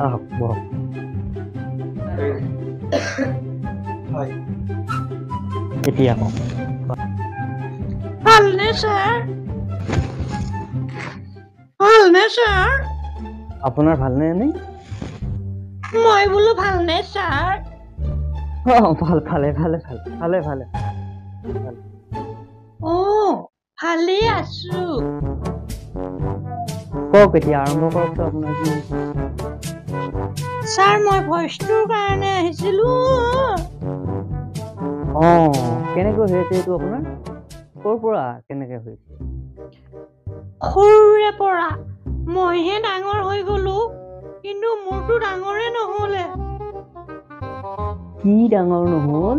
আহক বহক হয় এতিয়া কওক ভালনে ছাৰ আপোনাৰ ভালনে এনেই মই বোলো ভালনে ছাৰ ভাল ভালে ভালে ভালে ভালে ভালে ভালেই আছো কওক এতিয়া আৰম্ভ কৰকচোন আপোনাৰ কি ছাৰ মই ভইচটোৰ কাৰণে আহিছিলো কেনেকৈ হৈছে এইটো আপোনাৰ ক'ৰ পৰা কেনেকৈ হৈছে সৰুৰে পৰা মইহে ডাঙৰ হৈ গলো কিন্তু মোৰতো ডাঙৰে নহলে কি ডাঙৰ নহল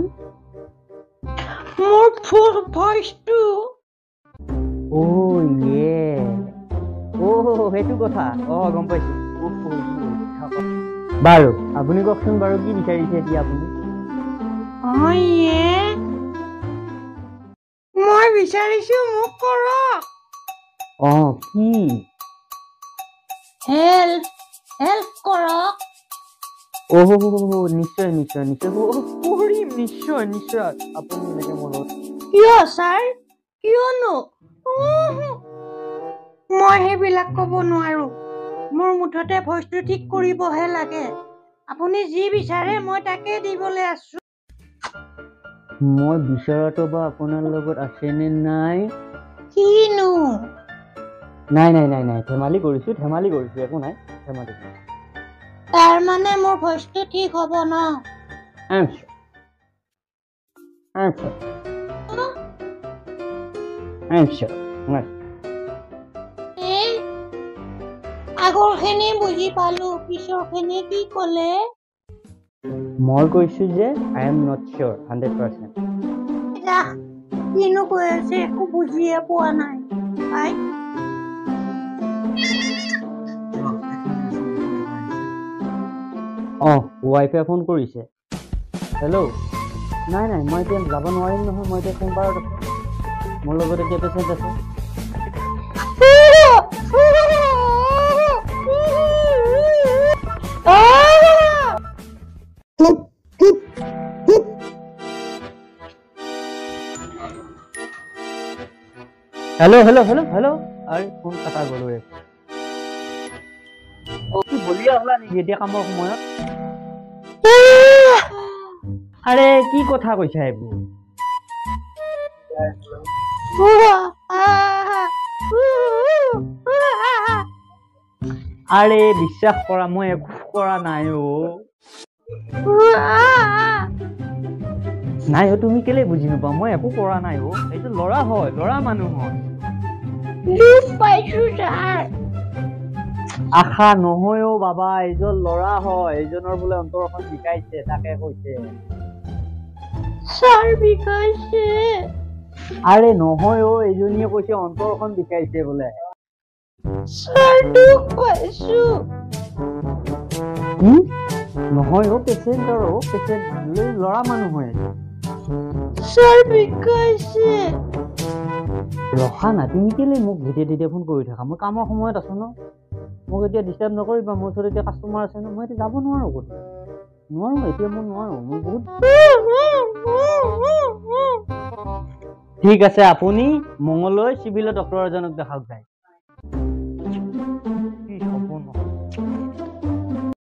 মোৰ ভইচটো সেইটো কথা গম পাইছো বাৰু আপুনি কওকচোন বাৰু কি বিচাৰিছে এতিয়া আপুনি মই বিচাৰিছো মোক কৰক কি হেল্প কৰক নিশ্চয় নিশ্চয় নিশ্চয় কৰিম নিশ্চয় নিশ্চয় আপুনি এনেকে মনত কিয় ছাৰ কিয়নো মই সেইবিলাক ক'ব নোৱাৰো মোৰ মুঠতে ভইচটো ঠিক কৰিবহে লাগে আপুনি যি বিচাৰে মই তাকে দিবলৈ আছো মই বিচৰাটো বা আপোনাৰ লগত আছেনে নাই কিনো নাই ধেমালি কৰিছো একো নাই ধেমালি তাৰ মানে মোৰ ভইচটো ঠিক হ'ব ন আগৰখিনি বুজি পালো পিছৰখিনি কি ক'লে মই কৈছো যে আই এম নট চিয়ৰ 100%। কিনো কৈ আছে একো বুজিয়ে পোৱা নাই ৱাইফে ফোন কৰিছে হেল্ল' নাই মই এতিয়া যাব নোৱাৰিম নহয় মই এতিয়া চেম্বাৰত আছো মোৰ লগত এতিয়া পেচেণ্ট আছে হেল্ল' আৰে ফোন কটা গ'লো কি বলিয়া হলা নেকি এতিয়া কামৰ সময়ত আৰে কি কথা কৈছা এইবোৰ আৰে বিশ্বাস কৰা মই একো কৰা নাই তুমি কেলে বুজি নোপোৱা মই একো কৰা নাই এইটো ল'ৰা মানুহ হয় আশা নহয় বাবা এইজন ল'ৰা হয় এইজনৰ বোলে অন্তৰখন বিষাইছে তাকে কৈছে আৰে নহয় এইজনীয়ে কৈছে অন্তৰখন বিষাইছে বোলে নহয় পেচেণ্ট ল'ৰা মানুহ হয় ৰখা না তুমি কেলে মোক যেতিয়া ফোন কৰি থাকা মই কামৰ সময়ত আছো ন মোক এতিয়া ডিষ্টাৰ্ব নকৰিবা মোৰ ওচৰত এতিয়া কাষ্টমাৰ আছে ন মই এতিয়া যাব নোৱাৰো এতিয়া মই নোৱাৰো মই বহুত ঠিক আছে আপুনি মঙললৈ চিভিলত ডক্তৰ এজনক দেখাওক যায়